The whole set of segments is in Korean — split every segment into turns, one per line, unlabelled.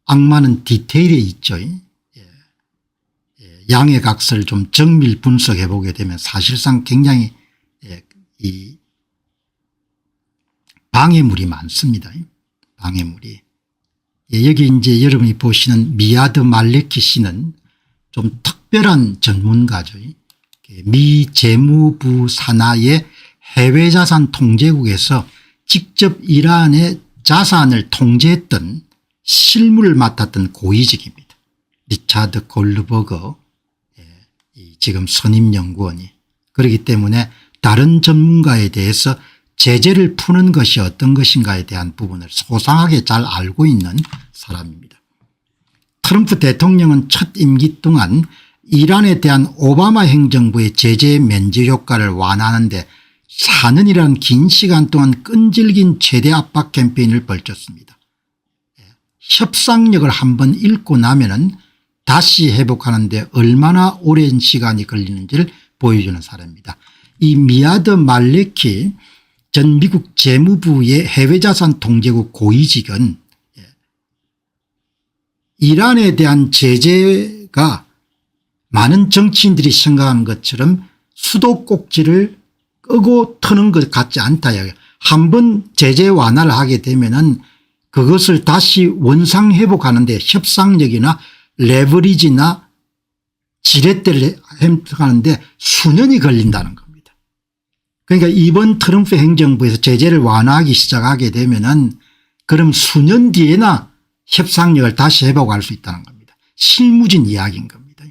악마는 디테일에 있죠. 양해각서를 좀 정밀 분석해 보게 되면 사실상 굉장히 이 방해물이 많습니다. 방해물이. 여기 이제 여러분이 보시는 미야드 말레키 씨는 좀 특별한 전문가죠. 미 재무부 산하의 해외자산 통제국에서 직접 이란의 자산을 통제했던 실무를 맡았던 고위직입니다. 리차드 골드버그 지금 선임연구원이. 그렇기 때문에 다른 전문가에 대해서 제재를 푸는 것이 어떤 것인가에 대한 부분을 소상하게 잘 알고 있는 사람입니다. 트럼프 대통령은 첫 임기 동안 이란에 대한 오바마 행정부의 제재 면제 효과를 완화하는 데 4년이라는 긴 시간 동안 끈질긴 최대 압박 캠페인을 벌였습니다. 협상력을 한번 잃고 나면은 다시 회복하는 데 얼마나 오랜 시간이 걸리는지를 보여주는 사례입니다. 이 미야드 말레키 전 미국 재무부의 해외자산 통제국 고위직은 이란에 대한 제재가 많은 정치인들이 생각하는 것처럼 수도꼭지를 끄고 트는 것 같지 않다. 한번 제재 완화를 하게 되면은 그것을 다시 원상 회복하는 데 협상력이나 레버리지나 지렛대를 회복하는 데 수년이 걸린다는 겁니다. 그러니까 이번 트럼프 행정부에서 제재를 완화하기 시작하게 되면은 그럼 수년 뒤에나 협상력을 다시 회복할 수 있다는 겁니다. 실무진 이야기인 겁니다.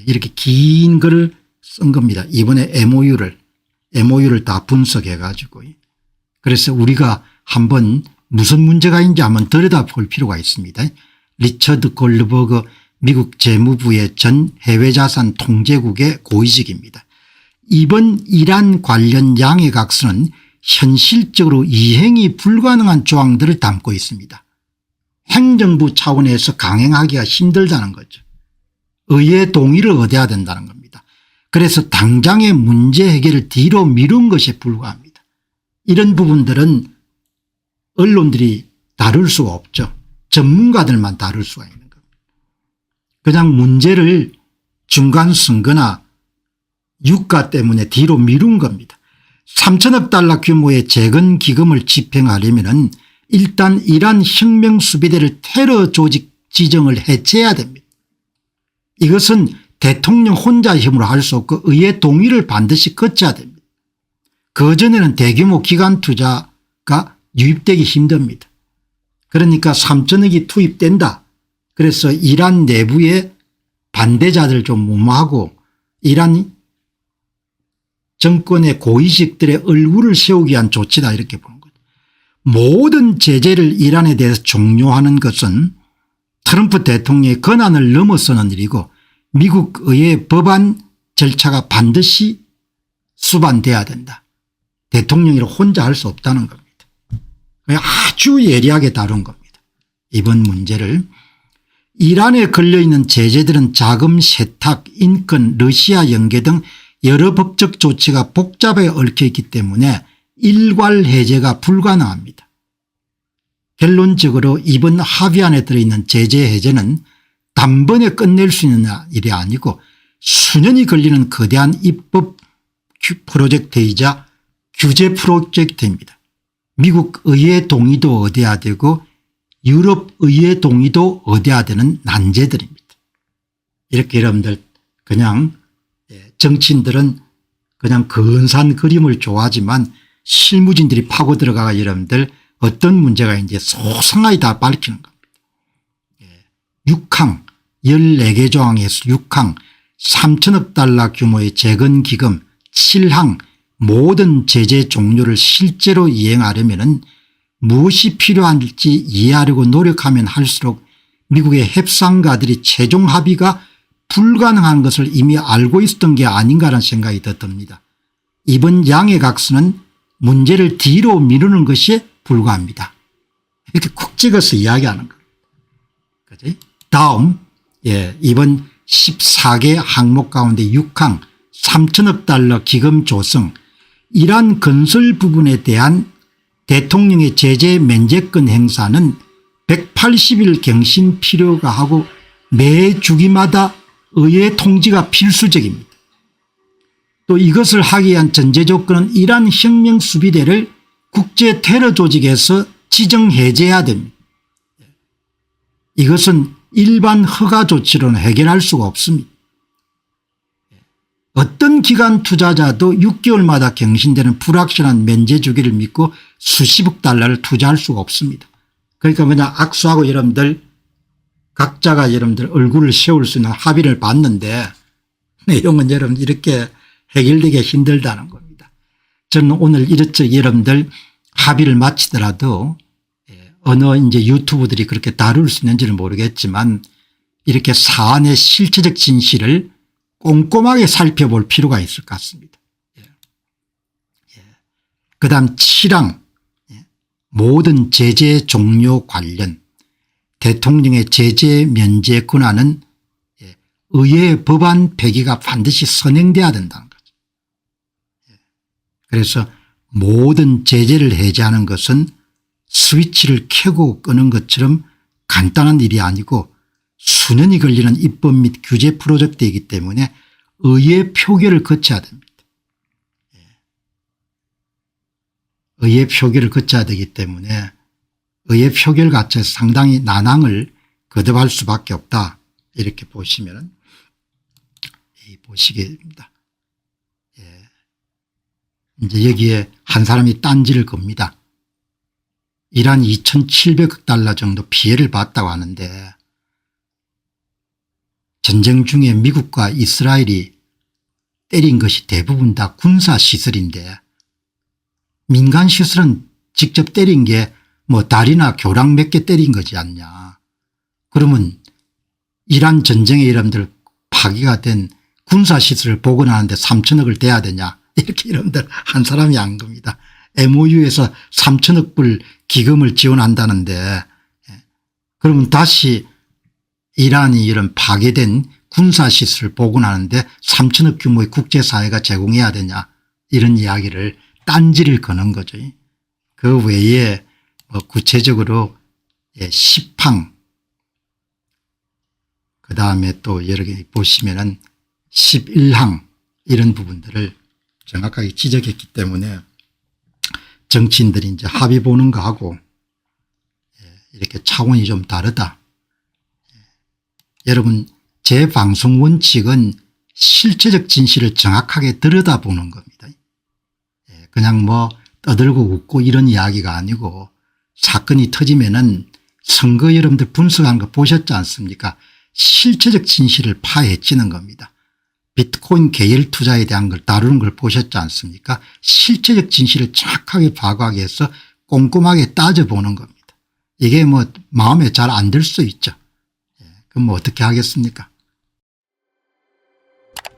이렇게 긴 글을 쓴 겁니다. 이번에 MOU를 다 분석해 가지고. 그래서 우리가 한번 무슨 문제가 있는지 한번 들여다볼 필요가 있습니다. 리처드 골드버그 미국 재무부의 전 해외자산 통제국의 고위직입니다. 이번 이란 관련 양해각서는 현실적으로 이행이 불가능한 조항들을 담고 있습니다. 행정부 차원에서 강행하기가 힘들다는 거죠. 의회 동의를 얻어야 된다는 겁니다. 그래서 당장의 문제 해결을 뒤로 미룬 것에 불과합니다. 이런 부분들은 언론들이 다룰 수가 없죠. 전문가들만 다룰 수가 있는 겁니다. 그냥 문제를 중간 선거나 유가 때문에 뒤로 미룬 겁니다. 3천억 달러 규모의 재건 기금을 집행하려면 일단 이란 혁명수비대를 테러 조직 지정을 해체해야 됩니다. 이것은 대통령 혼자 힘으로 할 수 없고 의회 동의를 반드시 거쳐야 됩니다. 그전에는 대규모 기관 투자가 유입되기 힘듭니다. 그러니까 3천억이 투입된다. 그래서 이란 내부의 반대자들 좀 무마하고 이란 정권의 고위직들의 얼굴을 세우기 위한 조치다 이렇게 보는 거죠. 모든 제재를 이란에 대해서 종료하는 것은 트럼프 대통령의 권한을 넘어서는 일이고 미국 의회 법안 절차가 반드시 수반돼야 된다. 대통령이 혼자 할 수 없다는 겁니다. 아주 예리하게 다룬 겁니다. 이번 문제를. 이란에 걸려있는 제재들은 자금 세탁, 인권, 러시아 연계 등 여러 법적 조치가 복잡하게 얽혀있기 때문에 일괄 해제가 불가능합니다. 결론적으로 이번 합의안에 들어있는 제재 해제는 단번에 끝낼 수 있는 일이 아니고 수년이 걸리는 거대한 입법 프로젝트이자 규제 프로젝트입니다. 미국 의회 동의도 얻어야 되고 유럽 의회 동의도 얻어야 되는 난제들입니다. 이렇게 여러분들 그냥 정치인들은 그냥 근사한 그림을 좋아하지만 실무진들이 파고 들어가가 여러분들 어떤 문제가 있는지 소상하게 다 밝히는 겁니다. 6항 14개 조항에서 6항 3천억 달러 규모의 재건 기금 7항 모든 제재 종료를 실제로 이행하려면 무엇이 필요한지 이해하려고 노력하면 할수록 미국의 협상가들이 최종 합의가 불가능한 것을 이미 알고 있었던 게 아닌가라는 생각이 더 듭니다. 이번 양해각서는 문제를 뒤로 미루는 것이 불과합니다. 이렇게 콕 찍어서 이야기하는 거예요. 그지? 다음 이번 14개 항목 가운데 6항 3천억 달러 기금 조성 이란 건설 부분에 대한 대통령의 제재 면제권 행사는 180일 갱신 필요가 하고 매 주기마다 의회 통지가 필수적입니다. 또 이것을 하기 위한 전제 조건은 이란 혁명 수비대를 국제 테러 조직에서 지정 해제해야 됩니다. 이것은 일반 허가 조치로는 해결할 수가 없습니다. 어떤 기관 투자자도 6개월마다 갱신되는 불확실한 면제 주기를 믿고 수십억 달러를 투자할 수가 없습니다. 그러니까 그냥 악수하고 여러분들 각자가 여러분들 얼굴을 세울 수 있는 합의를 봤는데 내용은 여러분 이렇게 해결되기 힘들다는 겁니다. 저는 오늘 이렇게 여러분들 합의를 마치더라도 어느 이제 유튜브들이 그렇게 다룰 수 있는지는 모르겠지만 이렇게 사안의 실체적 진실을 꼼꼼하게 살펴볼 필요가 있을 것 같습니다. 그다음 7항 모든 제재 종료 관련 대통령의 제재 면제 권한은 의회 법안 폐기가 반드시 선행돼야 된다는 거죠. 그래서 모든 제재를 해제하는 것은 스위치를 켜고 끄는 것처럼 간단한 일이 아니고 수년이 걸리는 입법 및 규제 프로젝트이기 때문에 의회 표결을 거쳐야 됩니다. 의회 표결을 거쳐야 되기 때문에 의회 표결 자체에서 상당히 난항을 거듭할 수밖에 없다. 이렇게 보시면 보시게 됩니다. 이제 여기에 한 사람이 딴지를 겁니다. 이란 2,700억 달러 정도 피해를 봤다고 하는데 전쟁 중에 미국과 이스라엘이 때린 것이 대부분 다 군사시설인데 민간시설은 직접 때린 게 뭐 다리나 교랑 몇 개 때린 거지 않냐. 그러면 이란 전쟁에 여러분들 파기가 된 군사시설을 복원하는데 3천억을 대야 되냐. 이렇게 여러분들 한 사람이 한 겁니다. MOU에서 3천억 불 기금을 지원한다는데 그러면 다시 이란이 이런 파괴된 군사시설을 복원하는데 3천억 규모의 국제사회가 제공해야 되냐 이런 이야기를 딴지를 거는 거죠. 그 외에 구체적으로 10항 그다음에 또 여러 개 보시면은 11항 이런 부분들을 정확하게 지적했기 때문에 정치인들이 이제 합의 보는 거하고 이렇게 차원이 좀 다르다. 여러분 제 방송 원칙은 실체적 진실을 정확하게 들여다보는 겁니다. 그냥 뭐 떠들고 웃고 이런 이야기가 아니고 사건이 터지면은 선거 여러분들 분석하는 거 보셨지 않습니까? 실체적 진실을 파헤치는 겁니다. 비트코인 계열 투자에 대한 걸 다루는 걸 보셨지 않습니까? 실체적 진실을 정확하게 파악하기 위해서 꼼꼼하게 따져보는 겁니다. 이게 뭐 마음에 잘 안 들 수 있죠. 그럼 뭐 어떻게 하겠습니까?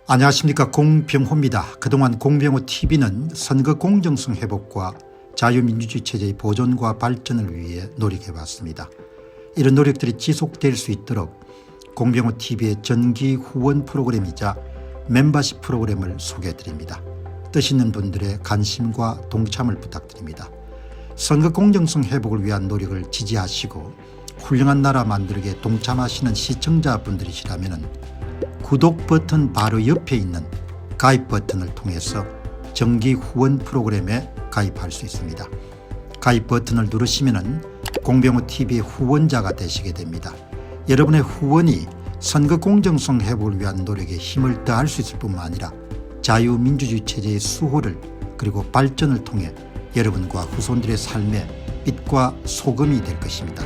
안녕하십니까, 공병호입니다. 그동안 공병호TV는 선거 공정성 회복과 자유민주주의 체제의 보존과 발전을 위해 노력해왔습니다. 이런 노력들이 지속될 수 있도록 공병호TV의 정기 후원 프로그램이자 멤버십 프로그램을 소개해드립니다. 뜻 있는 분들의 관심과 동참을 부탁드립니다. 선거 공정성 회복을 위한 노력을 지지하시고 훌륭한 나라 만들기에 동참하시는 시청자분들이시라면 구독 버튼 바로 옆에 있는 가입 버튼을 통해서 정기 후원 프로그램에 가입할 수 있습니다. 가입 버튼을 누르시면 공병호TV의 후원자가 되시게 됩니다. 여러분의 후원이 선거 공정성 회복을 위한 노력에 힘을 더할 수 있을 뿐만 아니라 자유민주주의 체제의 수호를 그리고 발전을 통해 여러분과 후손들의 삶에 빛과 소금이 될 것입니다.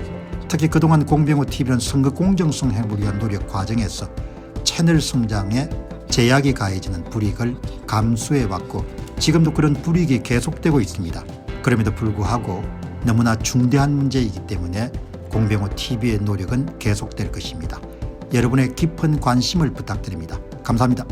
특히 그동안 공병호TV는 선거 공정성 회복을 위한 노력 과정에서 채널 성장에 제약이 가해지는 불이익을 감수해왔고 지금도 그런 불이익이 계속되고 있습니다. 그럼에도 불구하고 너무나 중대한 문제이기 때문에 공병호TV의 노력은 계속될 것입니다. 여러분의 깊은 관심을 부탁드립니다. 감사합니다.